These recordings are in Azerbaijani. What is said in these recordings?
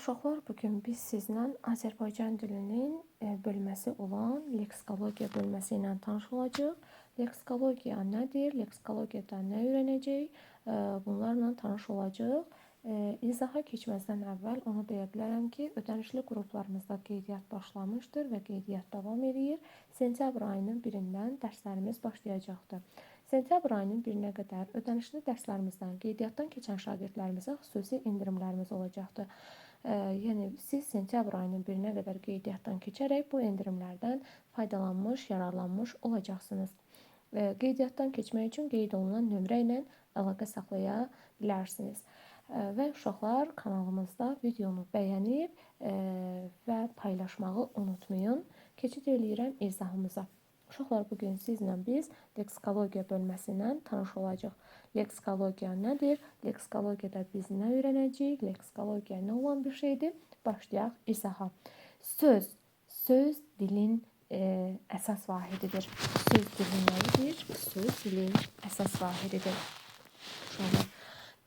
uşaqlar, bugün biz sizlə Azərbaycan dilinin bölməsi olan leksikologiya bölməsi ilə tanış olacağıq. Leksikologiya nədir? Leksikologiyada nə öyrənəcəyik? Bunlarla tanış olacağıq. İzaha keçməzdən əvvəl onu deyə bilərəm ki, ödənişli qruplarımızda qeydiyyat başlamışdır və qeydiyyat davam edir. Sentyabr ayının 1-dən dərslərimiz başlayacaqdır. Sentyabr ayının 1-nə qədər ödənişli dərslərimizdən qeydiyyatdan keçən şagirdlərimizə xüsusi endirimlərimiz olacaqdır. Yəni siz sentyabr ayının 1-nə qədər qeydiyyatdan keçərək bu endirimlərdən faydalanmış, yararlanmış olacaqsınız. Qeydiyyatdan keçmək üçün qeyd olunan nömrə ilə əlaqə saxlaya bilərsiniz. Və uşaqlar, kanalımızda videonu bəyənib və paylaşmağı unutmayın. Keçid eləyirəm izahımıza. Uşaqlar, bugün sizlə biz leksikologiya bölməsindən tanış olacaq. Leksikologiya nədir? Leksikologiyada biz nə öyrənəcəyik? Leksikologiya nə olan bir şeydir? Başlayaq izaha. Söz dilin əsas vahididir. Söz dilin nəyidir? Söz dilin əsas vahididir. Uşaqlar,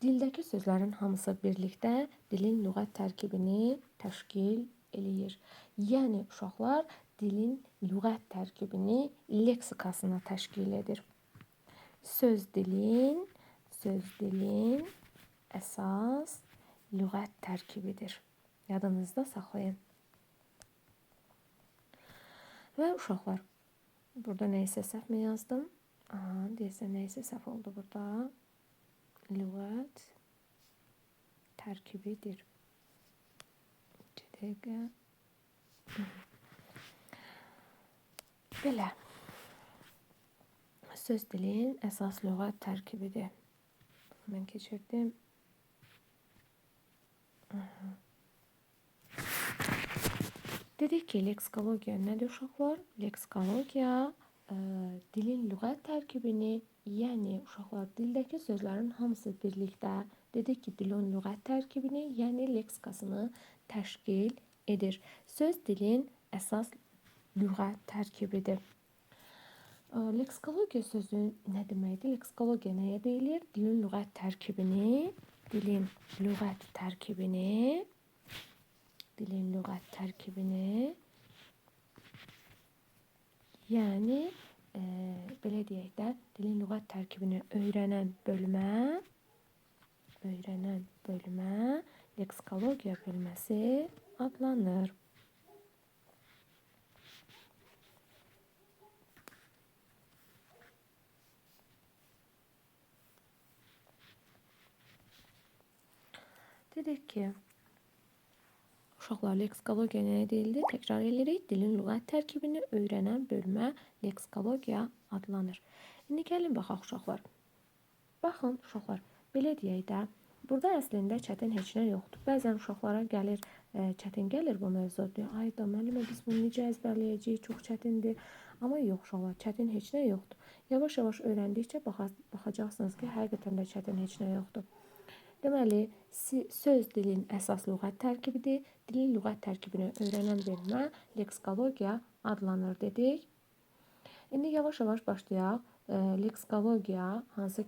dildəki sözlərin hamısı birlikdə dilin lüğət tərkibini təşkil eləyir. Yəni uşaqlar, dilin lüğət tərkibini leksikasına təşkil edir. Söz dilin əsas lüğət tərkibidir. Yadınızda saxlayın. Və uşaqlar, burada neysə səhv mi yazdım? Deyəsən neysə səhv oldu burada. Lüğət tərkibidir. 2 dəqiqə. Belə. Söz dilin əsas lüğət tərkibidir. Mən keçirdim. Dedik ki, leksikologiya nədir uşaqlar? Leksikologiya dilin lüğət tərkibini, yəni uşaqlar dildəki sözlərin hamısı birlikdə dedik ki, dilin lüğət tərkibini, yəni leksikasını təşkil edir. Söz dilin əsas lüğət tərkibidir. Leksikologiya sözü nə deməkdir? Leksikologiya nəyə deyilir? Dilin lüğət tərkibini, yəni belə deyək də, dilin lüğət tərkibini öyrənən bölmə leksikologiya bölməsi adlanır. Dedik ki, uşaqlar, leksikologiya nəyə deyildi? Təkrar edirik. Dilin lüğət tərkibini öyrənən bölmə leksikologiya adlanır. İndi gəlin baxaq uşaqlar. Baxın uşaqlar, belə deyək də, burada əslində çətin heç nə yoxdur. Bəzən uşaqlara gəlir, çətin gəlir bu mövzu. Deyir, ay da müəllimə, biz bunu necə əzbərləyəcəyik? Çox çətindir. Amma yox uşaqlar, çətin heç nə yoxdur. Yavaş-yavaş öyrəndikcə baxacaqsınız ki, həqiqətən də çətin heç nə yoxdur. Deməli, söz dilin əsas lüğət tərkibidir. Dilin lüğət tərkibini öyrənən bölmə leksikologiya adlanır dedik. İndi yavaş-yavaş başlayaq. Leksikologiya hansı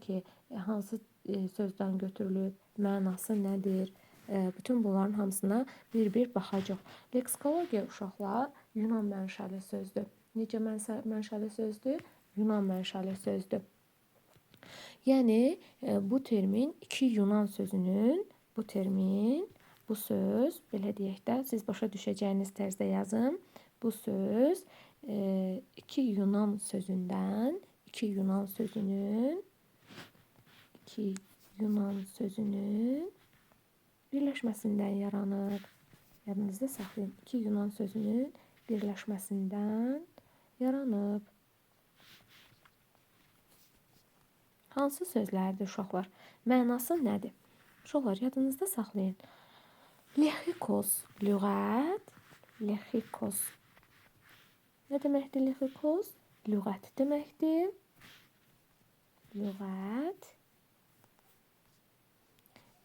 sözdən götürülüb, mənası nədir? Bütün bunların hamısına bir-bir baxacaq. Leksikologiya uşaqlar Yunan mənşəli sözdür. Necə mənşəli sözdür? Yunan mənşəli sözdür. Yəni, bu termin iki Yunan sözünün, bu söz, belə deyək də, siz başa düşəcəyiniz tərzdə yazın. Bu söz iki Yunan sözünün birləşməsindən yaranıb. Yadınızda saxlayın, iki Yunan sözünün birləşməsindən yaranıb. Hansı sözlərdir uşaqlar? Mənası nədir? Uşaqlar, yadınızda saxlayın. Lexikos, lüğət, lexikos. Nə deməkdir lexikos? Lüğət deməkdir. Lüğət.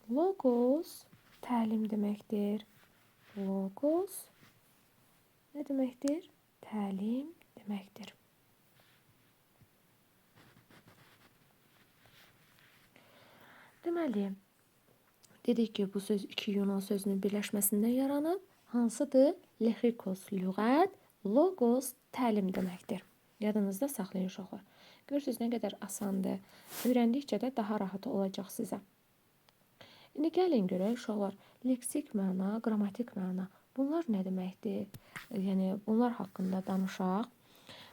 Logos, təlim deməkdir. Logos. Nə deməkdir? Təlim deməkdir. Deməli, Dedik ki, bu söz iki Yunan sözünün birləşməsindən yaranıb. Hansıdır? Lexikos lüğət, logos təlim deməkdir. Yadınızda saxlayın uşaqlar. Görürsünüz nə qədər asandır. Öyrəndikcə də daha rahat olacaq sizə. İndi gəlin görək uşaqlar, leksik məna, qrammatik məna. Bunlar nə deməkdir? Yəni bunlar haqqında danışaq.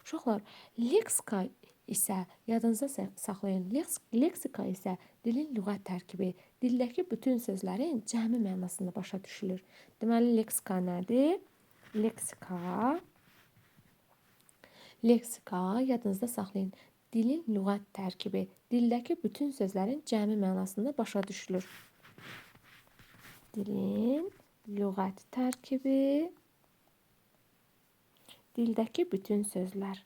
Uşaqlar, leksika isə yadınızda saxlayın. Leksika isə dilin lüğət tərkibi, dildəki bütün sözlərin cəmi mənasında başa düşülür. Deməli, leksika nədir? Leksika yadınızda saxlayın. Dilin lüğət tərkibi, dildəki bütün sözlərin cəmi mənasında başa düşülür. Dilin lüğət tərkibi, dildəki bütün sözlərin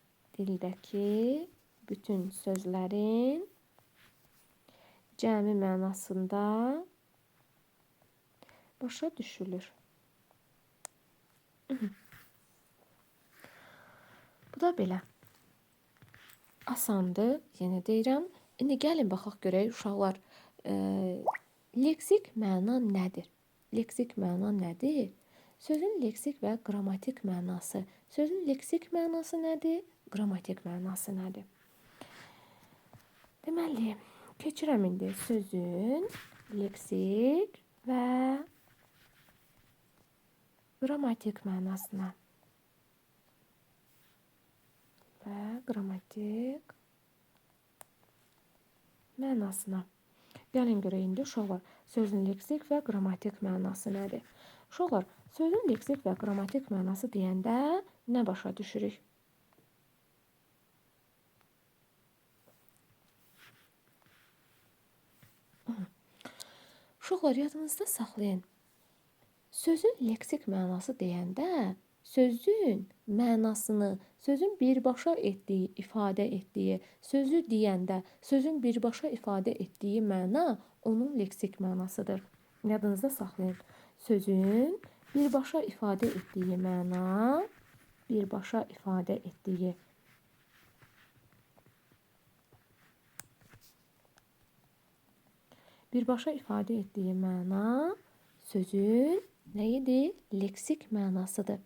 cəmi mənasında başa düşülür. Bu da belə. Asandır, yenə deyirəm. İndi gəlin baxaq görək uşaqlar, leksik məna nədir? Leksik məna nədir? Sözün leksik və qrammatik mənası. Sözün leksik mənası nədir? Qrammatik mənası nədir? Deməli, keçirəm indi sözün leksik və qrammatik mənasına. Gəlin görək indi uşaqlar, sözün leksik və qrammatik mənası nədir? Uşaqlar, sözün leksik və qrammatik mənası deyəndə nə başa düşürük? Uşaqlar, yadınızda saxlayın. Sözün leksik mənası deyəndə sözün mənasını, sözün birbaşa etdiyi, ifadə etdiyi, sözü deyəndə sözün birbaşa ifadə etdiyi məna onun leksik mənasıdır. Yadınızda saxlayın. Sözün birbaşa ifadə etdiyi məna, sözün nə idi? Leksik mənasıdır.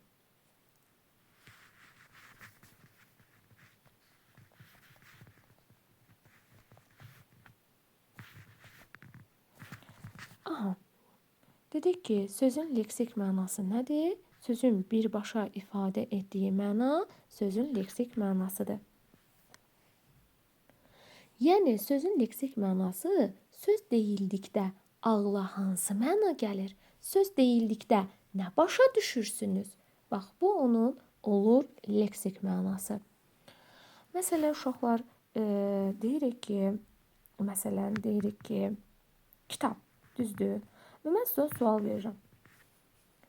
Dedik ki, sözün leksik mənası nədir? Sözün birbaşa ifadə etdiyi məna sözün leksik mənasıdır. Yəni, sözün leksik mənası söz deyildikdə ağla hansı məna gəlir? Söz deyildikdə nə başa düşürsünüz? Bax, bu onun olur leksik mənası. Məsələn, uşaqlar, deyirik ki, kitab, düzdür? Və mən sizə sual verirəm.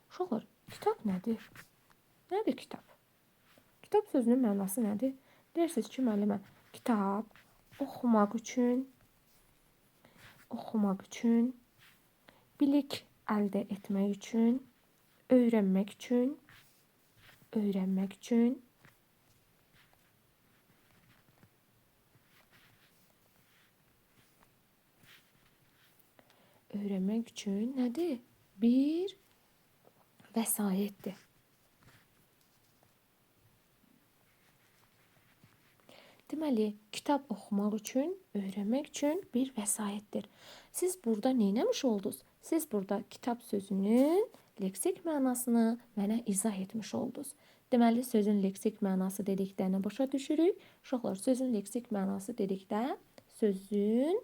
Uşaqlar, kitab nədir? Nədir kitab? Kitab sözünün mənası nədir? Deyirsiniz ki, müəllimə, kitab oxumaq üçün, bilik əldə etmək üçün, öyrənmək üçün nədir? Bir vəsaitdir. Deməli, kitab oxumaq üçün, öyrənmək üçün bir vəsaitdir. Siz burada neynəmiş oldunuz? Siz burada kitab sözünün leksik mənasını mənə izah etmiş oldunuz. Deməli, sözün leksik mənası dedikdə nə başa düşürük? Uşaqlar, sözün leksik mənası dedikdə sözün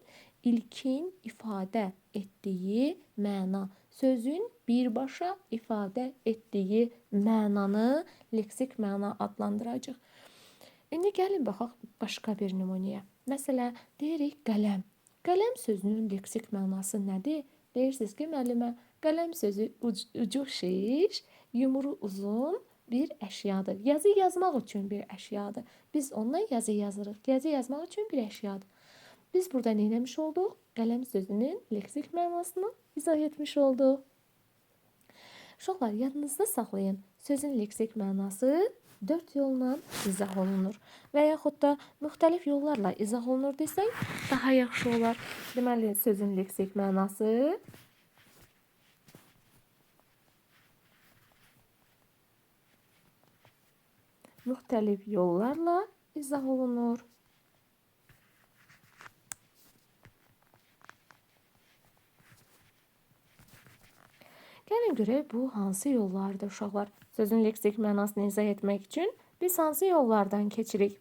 ilkin ifadə etdiyi məna, sözün birbaşa ifadə etdiyi mənanı leksik məna adlandıracaq. İndi gəlin baxaq başqa bir nümunəyə. Məsələn, deyirik qələm. Qələm sözünün leksik mənası nədir? Deyirsiniz ki, müəllimə, qələm sözü ucu şiş, yumru uzun bir əşyadır. Yazı yazmaq üçün bir əşyadır. Biz ondan yazı yazırıq. Yazı yazmaq üçün bir əşyadır. Biz burada nə etmiş olduq? Qələm sözünün leksik mənasını izah etmiş olduq. Uşaqlar, yadınızda saxlayın. Sözün leksik mənası 4 yolla izah olunur və yaxud da müxtəlif yollarla izah olunur desək, daha yaxşı olar. Deməli, sözün leksik mənası müxtəlif yollarla izah olunur. Gəlin görək bu hansı yollardır uşaqlar? Sözün leksik mənasını izah etmək üçün biz hansı yollardan keçirik?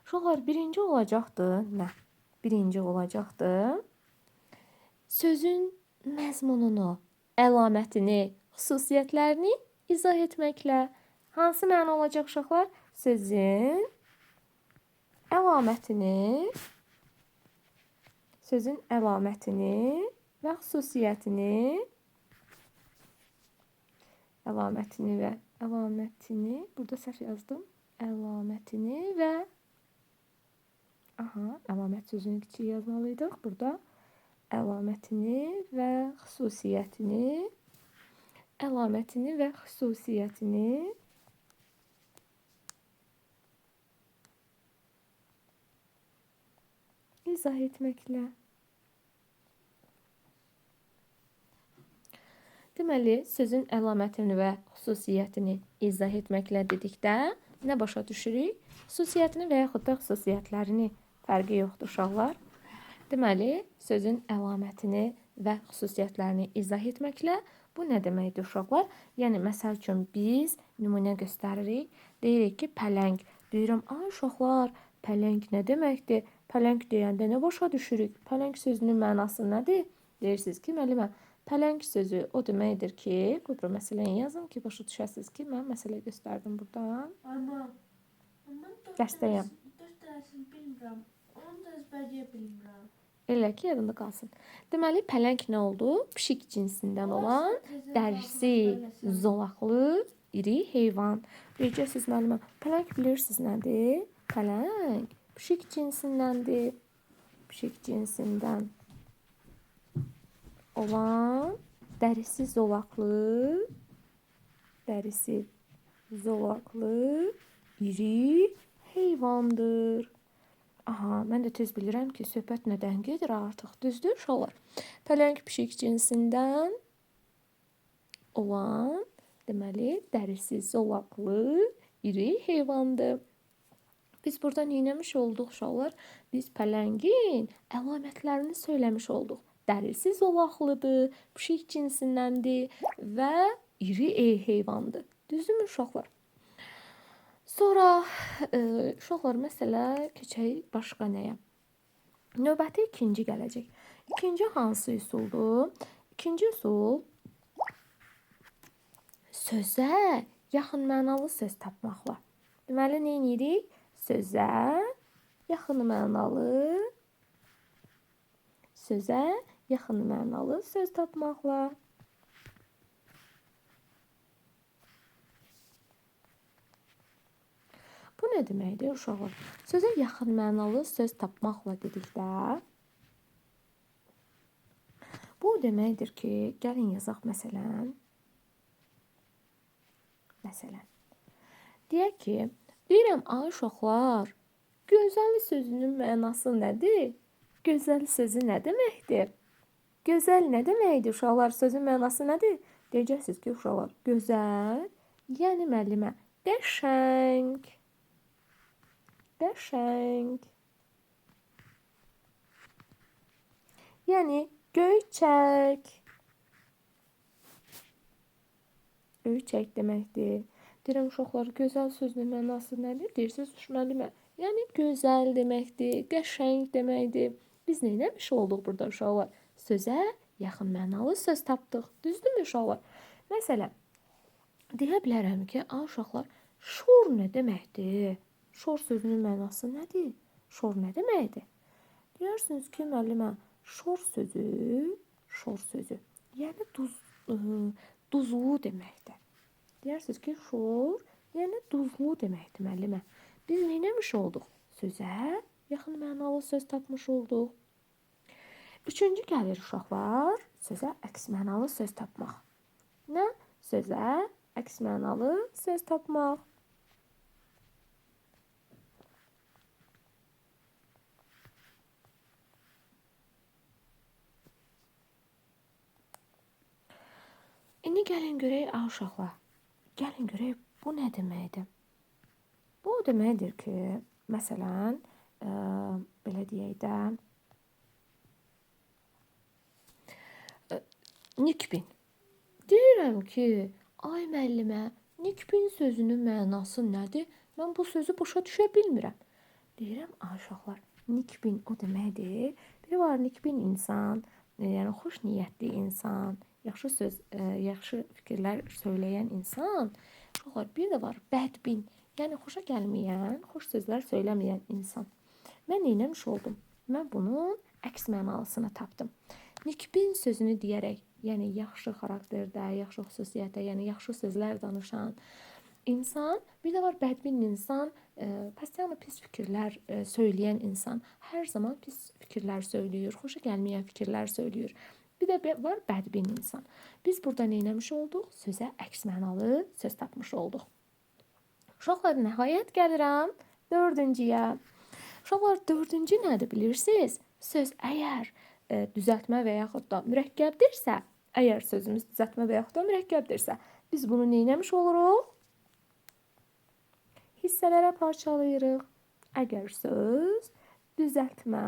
Uşaqlar, birinci olacaqdı nə? Birinci olacaqdı sözün məzmununu, əlamətini, xüsusiyyətlərini izah etməklə. Hansı məna olacaq uşaqlar? Sözün əlamətini və xüsusiyyətini burada səhv yazdım. Əlamət sözünü kiçik yazmalıydıq. Burada əlamətini və xüsusiyyətini izah etməklə. Deməli, sözün əlamətini və xüsusiyyətini izah etməklə dedikdə nə başa düşürük? Xüsusiyyətini və yaxud da xüsusiyyətlərini fərqi yoxdur uşaqlar. Deməli, sözün əlamətini və xüsusiyyətlərini izah etməklə bu nə deməkdir uşaqlar? Yəni, məsəl üçün biz nümunə göstəririk. Deyirik ki, pələng. Deyirəm, ay uşaqlar, pələng nə deməkdir? Pələng deyəndə nə başa düşürük? Pələng sözünün mənası nədir? Deyirsiniz ki, müəllimə, pələng sözü o deməkdir ki, qudra məsələni yazın ki, başa düşəsiniz ki, mən məsələ göstərdim buradan. Dəstəyəm. 4 dənəsini bilmirəm. Onu da əzbərləyə bilmirəm. Elə ki, yadında qalsın. Deməli, pələng nə oldu? Pişik cinsindən olan, dərisi zolaqlı, iri heyvan. Deyəcəksiniz müəllimə, pələng bilirsiniz nədir? Pələng pişik cinsindəndir. Pişik cinsindən olan, dərisi zolaqlı, iri heyvandır. Mən də tez bilirəm ki, söhbət nədən gedir artıq. Düzdür uşaqlar? Pələng pişik cinsindən olan, deməli, dərisi zolaqlı, iri heyvandır. Biz burada neyləmiş olduq uşaqlar? Biz pələngin əlamətlərini söyləmiş olduq. Dərisi zolaqlıdır, pişik cinsindəndir və iri heyvandır. Düzdürmü uşaqlar? Sonra uşaqlar, məsələ keçək başqa nəyə? Növbəti ikinci gələcək. İkinci hansı üsuldur? İkinci üsul sözə yaxın mənalı söz tapmaqla. Deməli, nə edirik? Sözə yaxın mənalı söz tapmaqla. Bu nə deməkdir uşaqlar? Sözə yaxın mənalı söz tapmaqla dedikdə bu deməkdir ki, gəlin yazaq məsələn. Deyək ki, deyirəm, ay uşaqlar, gözəl sözünün mənası nədir? Gözəl sözü nə deməkdir? Gözəl nə deməkdir uşaqlar? Sözün mənası nədir? Deyəcəksiniz ki, uşaqlar, gözəl, yəni müəllimə, qəşəng. Yəni, göyçək. Göyçək deməkdir. Deyirəm, uşaqlar, gözəl sözünün mənası nədir? Deyirsiniz, müəllimə, yəni gözəl deməkdir, qəşəng deməkdir. Biz nə etmiş olduq burada uşaqlar? Sözə yaxın mənalı söz tapdıq. Düzdürmü uşaqlar? Məsələn, deyə bilərəm ki, uşaqlar, şor nə deməkdir? Şor sözünün mənası nədir? Şor nə deməkdir? Deyirsiniz ki, müəllimə, şor sözü, yəni duzlu deməkdir. Deyirsiniz ki, şor, yəni duzlu deməkdir, müəllimə. Biz nə etmiş olduq? Sözə yaxın mənalı söz tapmış olduq. Üçüncü gəlir uşaqlar, sözə əks mənalı söz tapmaq. Nə? Sözə əks mənalı söz tapmaq. İndi gəlin görək uşaqlar. Gəlin görək Bu nə deməkdir? Bu o deməkdir ki, məsələn, belə deyək də, nikbin. Deyirəm ki, ay müəllimə, nikbin sözünün mənası nədir? Mən bu sözü başa düşə bilmirəm. Deyirəm, ay uşaqlar, nikbin o deməkdir. Biri var nikbin insan, yəni xoş niyyətli insan, yaxşı söz, yaxşı fikirlər söyləyən insan. Uşaqlar, bir də var bədbin, yəni xoşa gəlməyən, xoş sözlər söyləməyən insan. Mən neynəmiş oldum? Mən bunun əks mənasını tapdım. Nikbin sözünü deyərək, yəni yaxşı xarakterdə, yaxşı xüsusiyyətə, yəni yaxşı sözlər danışan insan, bir də var bədbin insan, pis fikirlər söyləyən insan. Hər zaman pis fikirlər söyləyir, xoşa gəlməyən fikirlər söyləyir. Bir də var bədbin insan. Biz burada neynəmiş olduq? Sözə əks mənalı söz tapmış olduq. Uşaqlar, nəhayət gəlirəm 4-cüyə. Uşaqlar, 4-cü nədir bilirsiniz? Söz əgər düzəltmə və yaxud da mürəkkəbdirsə, əgər sözümüz düzəltmə və yaxud da mürəkkəbdirsə, biz bunu neynəmiş oluruq? Hissələrə parçalayırıq. Əgər söz düzəltmə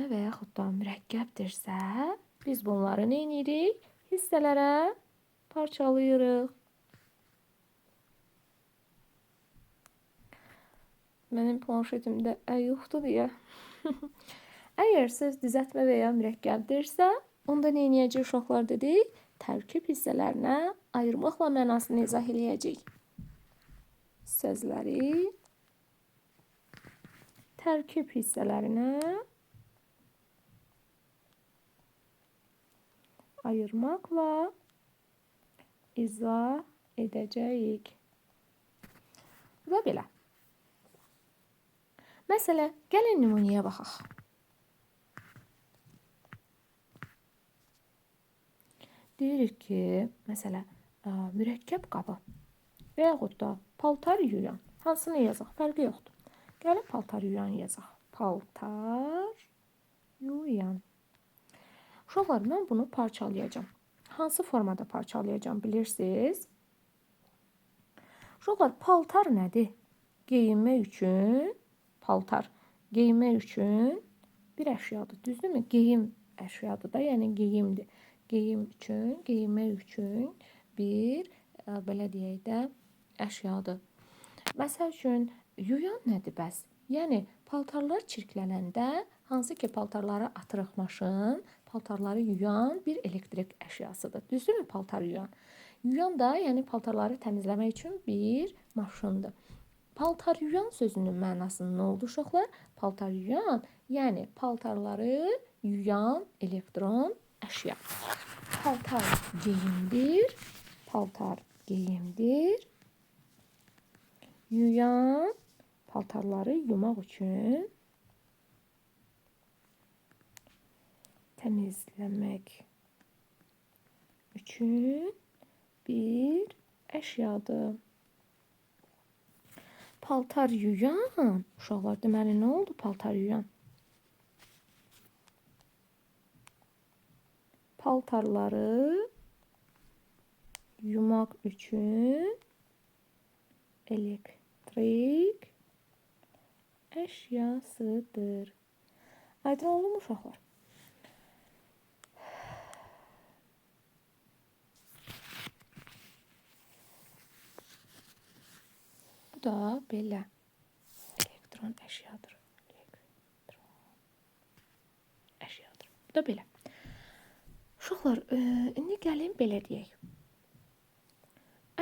və yaxud da mürəkkəbdirsə, biz bunları nə edirik? Hissələrə parçalayırıq. Mənim planşetimdə yoxdur deyə. Əgər söz düzəltmə və ya mürəkkəbdirsə, onda nə edəcəyik uşaqlar dedik? Tərkib hissələrinə ayırmaqla mənasını izah eləyəcəyik. Sözləri tərkib hissələrinə ayırmaqla izah edəcəyik. Bu da belə. Məsələn, gəlin nümunəyə baxaq. Deyirik ki, məsələn, mürəkkəb qabı və yaxud da paltar yuyan. Hansını yazaq? Fərqi yoxdur. Gəlin paltar yuyan yazaq. Paltar yuyan. Uşaqlar, mən bunu parçalayacağım. Hansı formada parçalayacağım bilirsiniz? Uşaqlar, paltar nədir? Geyinmək üçün paltar. Geyinmək üçün bir əşyadır. Düzdürmü? Geyim əşyadır da, yəni geyimdir. Geyim üçün, geyinmək üçün bir, belə deyək də, əşyadır. Məsəl üçün, yuyan nədir bəs? Yəni, paltarlar çirklənəndə, hansı ki paltarları atırıq maşın, paltarları yuyan bir elektrik əşyasıdır. Düzdürmü paltar yuyan? Yuyan da, yəni paltarları təmizləmək üçün bir maşındır. Paltar yuyan sözünün mənası nə oldu uşaqlar? Paltar yuyan, yəni paltarları yuyan elektron əşya. Paltar geyimdir. Paltar geyimdir. Yuyan paltarları yumaq üçün, təmizləmək üçün bir əşyadır. Paltar yuyan, uşaqlar deməli nə oldu paltar yuyan? Paltarları yumaq üçün elektrik əşyasıdır. Aydın oldu mu uşaqlar? Bu da belə elektron əşyadır. Bu da belə. Uşaqlar, indi gəlin belə deyək.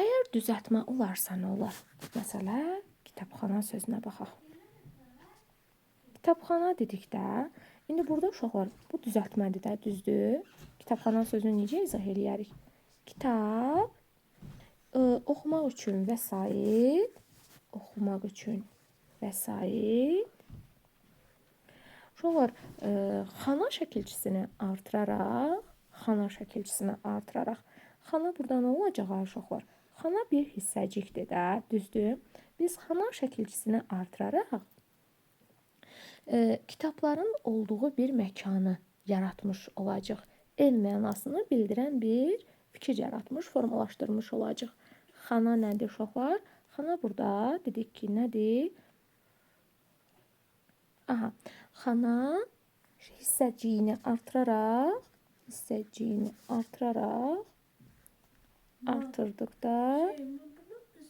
Əgər düzəltmə olarsa nə olar? Məsələn, kitabxana sözünə baxaq. Kitabxana dedikdə, indi burada uşaqlar, bu düzəltmədir də, düzdür? Kitabxana sözünü necə izah eləyərik? Kitab, oxumaq üçün vəsait, oxumaq üçün vəsait. Uşaqlar, xana şəkilçisini artıraraq, xana burada nə olacaq uşaqlar? Xana bir hissəcikdir də, düzdür? Biz xana şəkilçisini artıraraq Kitabların olduğu bir məkanı yaratmış olacaq. Ev mənasını bildirən bir fikir yaratmış, formalaşdırmış olacaq. Xana nədir uşaqlar? Xana burada dedik ki, nədir? Aha, xana hissəciyini artıraraq artırdıqda Bunu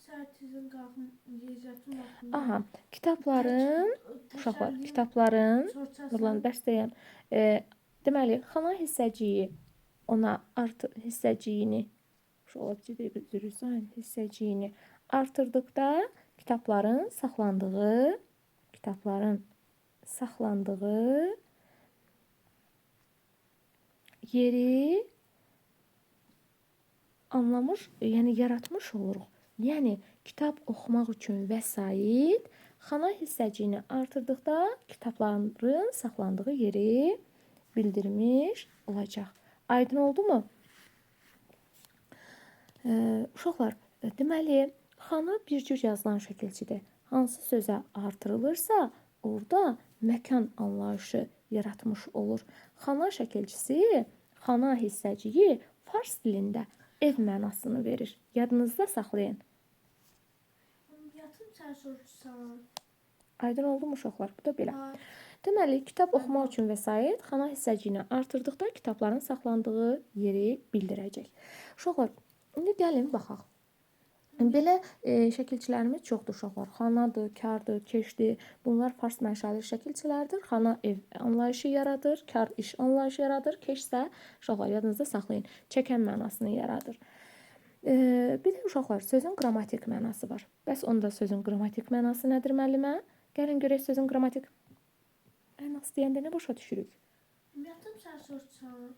sertizin qalxın yeyəcətin vaxtında. aha, kitabların Nurlan dəstəyəm. Deməli, xana hissəciyi ona hissəciyini hissəciyini artırdıqda kitabların saxlandığı yeri anlamış, yəni yaratmış oluruq. Yəni kitab oxumaq üçün vəsait xana hissəciyini artırdıqda kitabların saxlandığı yeri bildirmiş olacaq. Aydın oldu mu? Uşaqlar, deməli, xana bir cür yazılan şəkilçidir. Hansı sözə artırılırsa, orada məkan anlayışı yaratmış olur. Xana şəkilçisi, xana hissəciyi fars dilində ev mənasını verir. Yadınızda saxlayın. Yatım sən soruşsan. Aydın oldu mu uşaqlar? Bu da belə. Ha, Deməli, kitab oxumaq üçün vəsait xana hissəciyini artırdıqda kitabların saxlandığı yeri bildirəcək. Uşaqlar, indi gəlin baxaq. Belə şəkilçilərimiz çoxdur uşaqlar. Xanadır, kardır, keşdir. Bunlar fars mənşəli şəkilçilərdir. Xana ev anlayışı yaradır, kar iş anlayışı yaradır. Keş isə uşaqlar yadınızda saxlayın, çəkən mənasını yaradır. Bir də uşaqlar, sözün qrammatik mənası var. Bəs onda sözün qrammatik mənası nədir müəllimə? Gəlin görək sözün qrammatik mənası deyəndə nə başa düşürük? yatım sən soruşsan.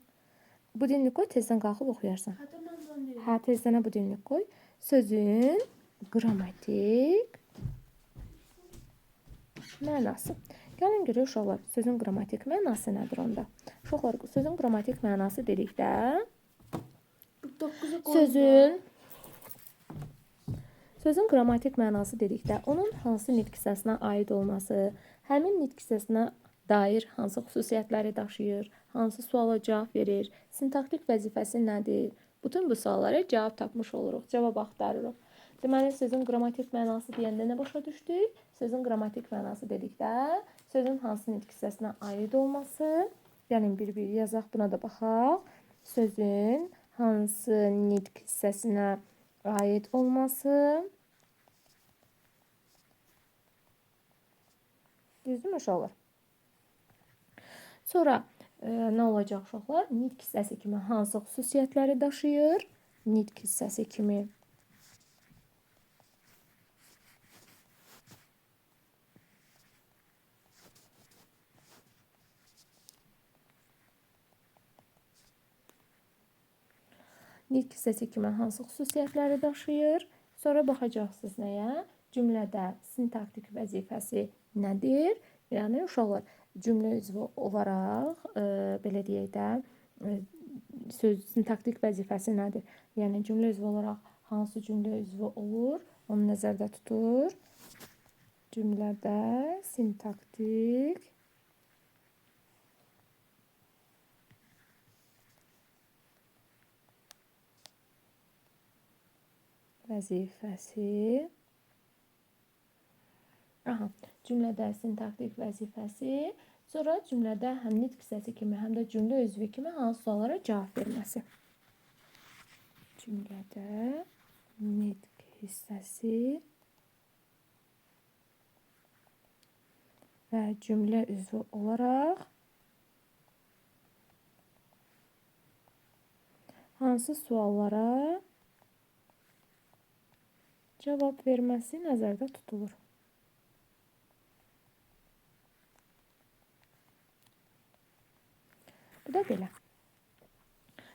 Budilnik qoy, tezdən qalxıb oxuyarsan. Hadi mən də onu deyim. Hə, tezdənə budilnik qoy. Sözün qrammatik mənası. Gəlin görək uşaqlar, sözün qrammatik mənası nədir onda? Uşaqlar, sözün qrammatik mənası dedikdə 9'u sözün qrammatik mənası dedikdə onun hansı nitq hissəsinə aid olması, həmin nitq hissəsinə dair hansı xüsusiyyətləri daşıyır, hansı suala cavab verir, sintaktik vəzifəsi nədir? Bütün bu suallara cavab tapmış oluruq, cavab axtarırıq. Deməli, sözün qrammatik mənası deyəndə nə başa düşdük? Sözün qrammatik mənası dedikdə sözün hansı nitq hissəsinə aid olması, gəlin bir-bir yazaq, buna da baxaq. Sözün hansı nitq hissəsinə aid olması. Düzdürmü uşaqlar? Sonra nə olacaq uşaqlar? Nitq hissəsi kimi hansı xüsusiyyətləri daşıyır? Nitq hissəsi kimi hansı xüsusiyyətləri daşıyır? Sonra baxacaqsınız nəyə? Cümlədə sintaktik vəzifəsi nədir? Yəni uşaqlar, cümlə üzvü olaraq belə deyək də, söz sintaktik vəzifəsi nədir? Yəni cümlə üzvü olaraq hansı cümlə üzvü olur? Onu nəzərdə tutur. Cümlədə sintaktik vəzifəsi. Aha, cümlədə sintaktik vəzifəsi, sonra cümlədə həm nitq hissəsi kimi, həm də cümlə üzvü kimi hansı suallara cavab verməsi. Cümlədə nitq hissəsi və cümlə üzvü olaraq hansı suallara cavab verməsi nəzərdə tutulur. Bu da belə.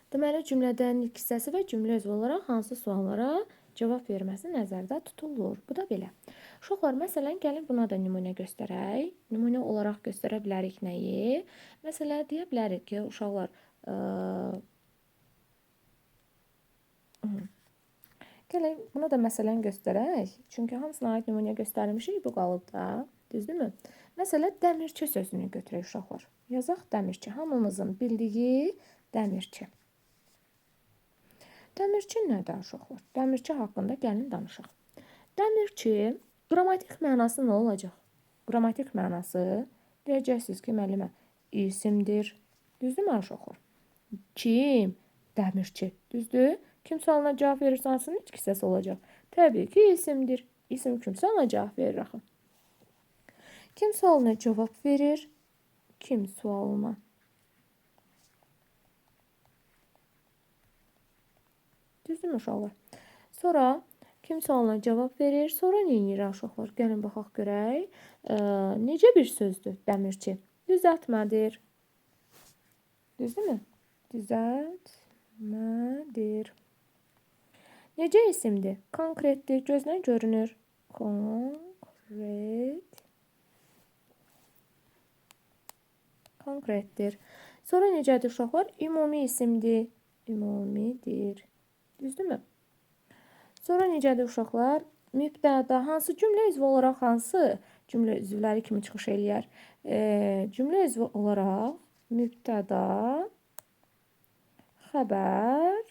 Deməli, cümlədə nitq hissəsi və cümlə üzvü olaraq hansı suallara cavab verməsi nəzərdə tutulur. Bu da belə. Uşaqlar, məsələn, gəlin buna da nümunə göstərək. Nümunə olaraq göstərə bilərik nəyi? Məsələn, deyə bilərik ki, uşaqlar, gəlin buna da məsələn göstərək. Çünki hamısına aid nümunə göstərmişik, bu qalıb da. Düzdürmü? Məsələn, dəmirçi sözünü götürək uşaqlar. Yazaq dəmirçi. Hamımızın bildiyi dəmirçi. Dəmirçi nədir uşaqlar? Dəmirçi haqqında gəlin danışaq. Dəmirçi qrammatik mənası nə olacaq? Qrammatik mənası deyəcəksiniz ki, müəllimə, isimdir. Düzdürmü uşaqlar? Kim? Dəmirçi. Düzdür? Kim sualına cavab verirsə hansının üç kisəsi olacaq? Təbii ki, isimdir. İsim kimsə ona cavab verir axı. Kim sualına cavab verir? Kim sualına? Düzdürmü uşaqlar? Sonra kim sualına cavab verir? Sonra nə edir uşaqlar? Gəlin baxaq görək. Necə bir sözdür dəmirçi? Düzəltmədir. Düzdürmü? Düzəltmədir. Necə isimdir? Konkretdir. Gözlə görünür. Konkretdir. Sonra necədir uşaqlar? Ümumi isimdir. Ümumidir. Düzdürmü? Sonra necədir uşaqlar? Mübtəda. Hansı cümlə üzvü olaraq hansı cümlə üzvləri kimi çıxış eləyər? Cümlə üzvü olaraq mübtəda, xəbər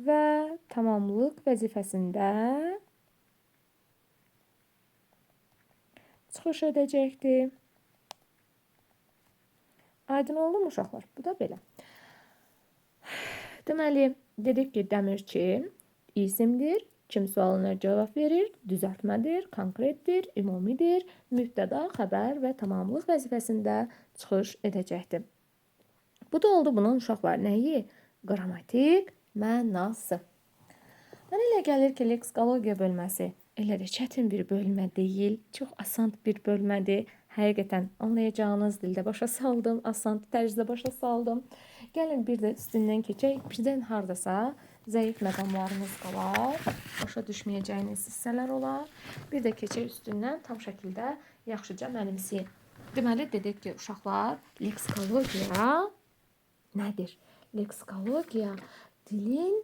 və tamamlıq vəzifəsində çıxış edəcəkdir. Aydın oldu mu uşaqlar? Bu da belə. Deməli, dedik ki, dəmirçi isimdir. Kim sualına cavab verir? Düzəltmədir, konkretdir, ümumidir, mübtəda, xəbər və tamamlıq vəzifəsində çıxış edəcəkdir. Bu da oldu bunun uşaqlar nəyi? Qrammatik mənası. Mənə elə gəlir ki, leksikologiya bölməsi elə də çətin bir bölmə deyil. Çox asan bir bölmədir. Həqiqətən anlayacağınız dildə başa saldım, asan tərzdə başa saldım. Gəlin bir də üstündən keçək. Birdən hardasa zəif məqamlarınız qalar, başa düşməyəcəyiniz hissələr olar. Bir də keçək üstündən tam şəkildə yaxşıca mənimsəyin. Deməli, dedik ki, uşaqlar, leksikologiya nədir? Leksikologiya dilin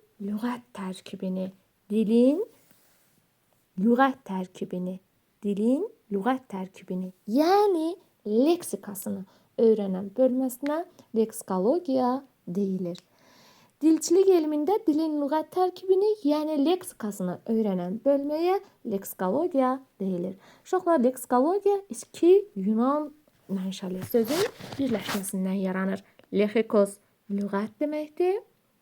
lüğət tərkibini, yəni leksikasını öyrənən bölməsinə leksikologiya deyilir. Dilçilik elmində dilin lüğət tərkibini, yəni leksikasını öyrənən bölməyə leksikologiya deyilir. Uşaqlar, leksikologiya iki Yunan mənşəli sözün birləşməsindən yaranır. Lexikos lüğət deməkdir.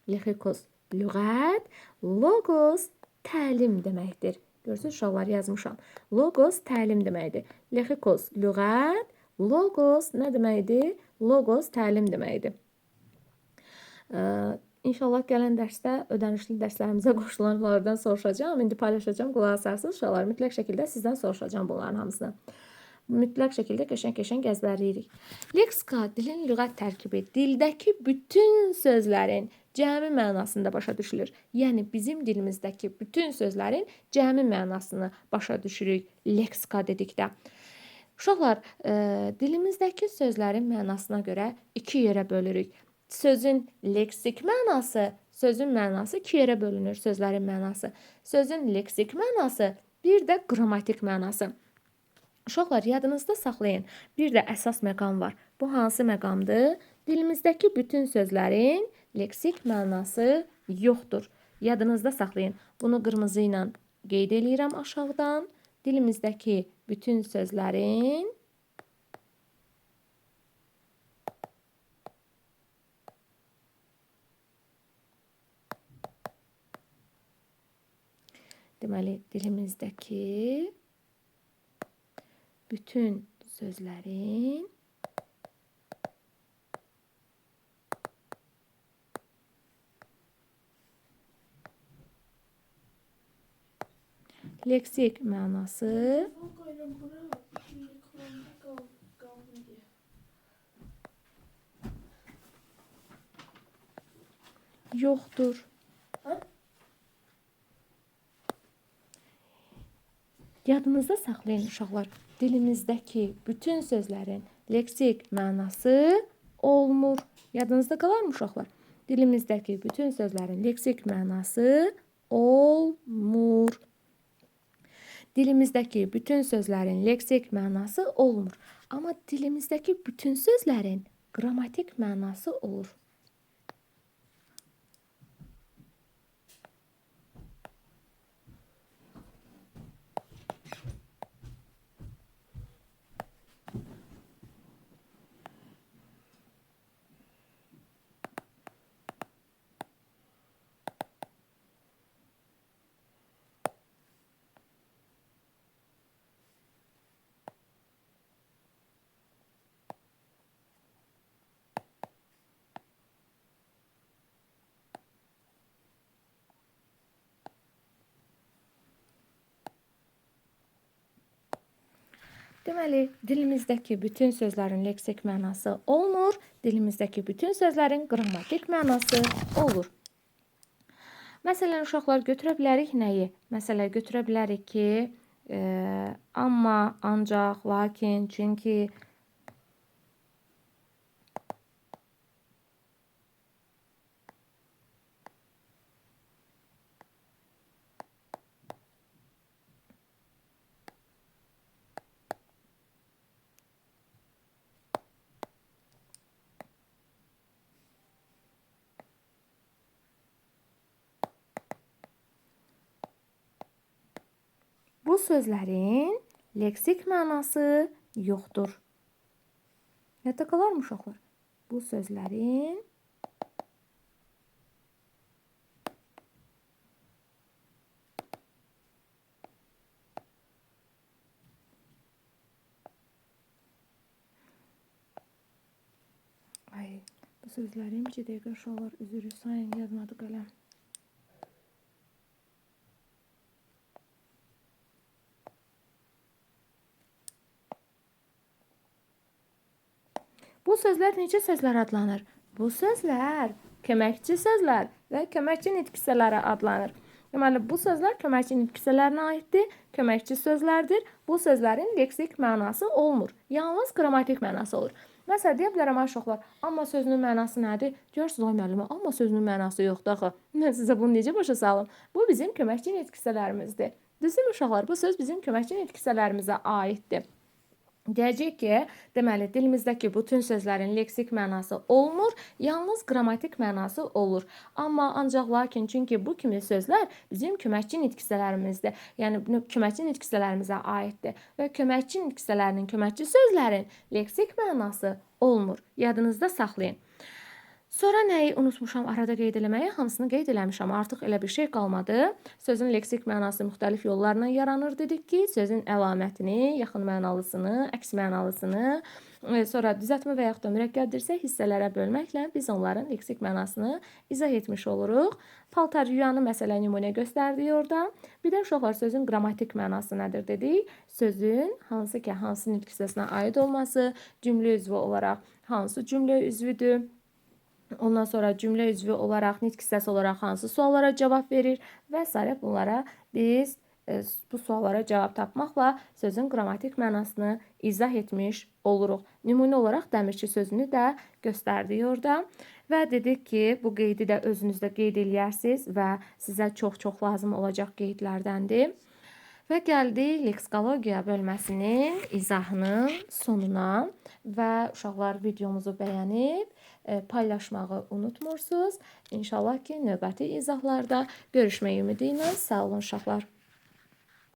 Lexikos lüğət, logos təlim deməkdir. Görürsünüz, uşaqlar yazmışam. Logos təlim deməkdir. Lexikos lüğət, logos nə deməkdir? Logos təlim deməkdir. İnşallah gələn dərsdə ödənişli dərslərimizə qoşulanlardan soruşacağım. İndi paylaşacağım, qulaq asarsınız uşaqlar. Mütləq şəkildə sizdən soruşacağım bunların hamısını. Mütləq şəkildə qəşəng-qəşəng əzbərləyirik. Leksika dilin lüğət tərkibi, dildəki bütün sözlərin cəmi mənasında başa düşülür. Yəni bizim dilimizdəki bütün sözlərin cəmi mənasını başa düşürük leksika dedikdə. Uşaqlar, dilimizdəki sözlərin mənasına görə iki yerə bölürük. Sözün leksik mənası, sözün mənası iki yerə bölünür, sözlərin mənası. Sözün leksik mənası, bir də qrammatik mənası. Uşaqlar, yadınızda saxlayın, bir də əsas məqam var. Bu hansı məqamdır? Dilimizdəki bütün sözlərin leksik mənası yoxdur. Yadınızda saxlayın. Bunu qırmızı ilə qeyd eləyirəm aşağıdan. Dilimizdəki bütün sözlərin deməli, dilimizdəki bütün sözlərin leksik mənası yoxdur. Yadınızda saxlayın uşaqlar, dilimizdəki bütün sözlərin leksik mənası olmur. Yadınızda qalar mı uşaqlar? Dilimizdəki bütün sözlərin leksik mənası olmur. dilimizdəki bütün sözlərin leksik mənası olmur. Amma dilimizdəki bütün sözlərin qrammatik mənası olur. Deməli, dilimizdəki bütün sözlərin leksik mənası olmur, dilimizdəki bütün sözlərin qrammatik mənası olur. Məsələn, uşaqlar götürə bilərik nəyi? Məsələn, götürə bilərik ki, amma, ancaq, lakin, çünki. Bu sözlərin leksik mənası yoxdur. Yadda qalarmı uşaqlar? Bu sözlərin bu sözlərim 2 dəqiqə uşaqlar üzürü sayın yazmadı qələm. Bu sözlər necə sözlər adlanır? Bu sözlər köməkçi sözlər və köməkçi nitq hissələri adlanır. Deməli, bu sözlər köməkçi nitq hissələrinə aiddir, köməkçi sözlərdir. Bu sözlərin leksik mənası olmur. Yalnız qrammatik mənası olur. Məsələn, deyə bilərəm uşaqlar, amma sözünün mənası nədir? Görürsünüz, ay müəllimə, amma sözünün mənası yoxdur axı. Mən sizə bunu necə başa salım? Bu bizim köməkçi nitq hissələrimizdir. Düzdürmü uşaqlar? Bu söz bizim köməkçi nitq hissələrimizə aiddir. Deyəcək ki, deməli, dilimizdəki bütün sözlərin leksik mənası olmur, yalnız qrammatik mənası olur. Amma, ancaq, lakin, çünki bu kimi sözlər bizim köməkçi nitq hissələrimizdir. Yəni, köməkçi nitq hissələrimizə aiddir. Və köməkçi nitq hissələrinin, köməkçi sözlərin leksik mənası olmur. Yadınızda saxlayın. Sonra nəyi unutmuşam arada qeyd eləməyi? Hamısını qeyd eləmişəm. Artıq elə bir şey qalmadı. Sözün leksik mənası müxtəlif yollarla yaranır dedik ki, sözün əlamətini, yaxın mənalısını, əks mənalısını, sonra düzəltmə və yaxud da mürəkkəbdirsə hissələrə bölməklə biz onların leksik mənasını izah etmiş oluruq. Paltar yuyanı məsələ nümunə göstərdik orada. Bir də uşaqlar sözün qrammatik mənası nədir dedik? Sözün hansı ki, hansı nitq hissəsinə aid olması, cümlə üzvü olaraq hansı cümlə üzvüdür? Ondan sonra cümlə üzvü olaraq, nitq hissəsi olaraq hansı suallara cavab verir və s. bunlara biz bu suallara cavab tapmaqla sözün qrammatik mənasını izah etmiş oluruq. Nümunə olaraq dəmirçi sözünü də göstərdik orada və dedik ki, bu qeydi də özünüzdə qeyd eləyərsiniz və sizə çox-çox lazım olacaq qeydlərdəndir. Və gəldik leksikologiya bölməsinin izahının sonuna və uşaqlar videomuzu bəyənib paylaşmağı unutmursunuz. İnşallah ki, növbəti izahlarda görüşmək ümidi ilə sağ olun uşaqlar.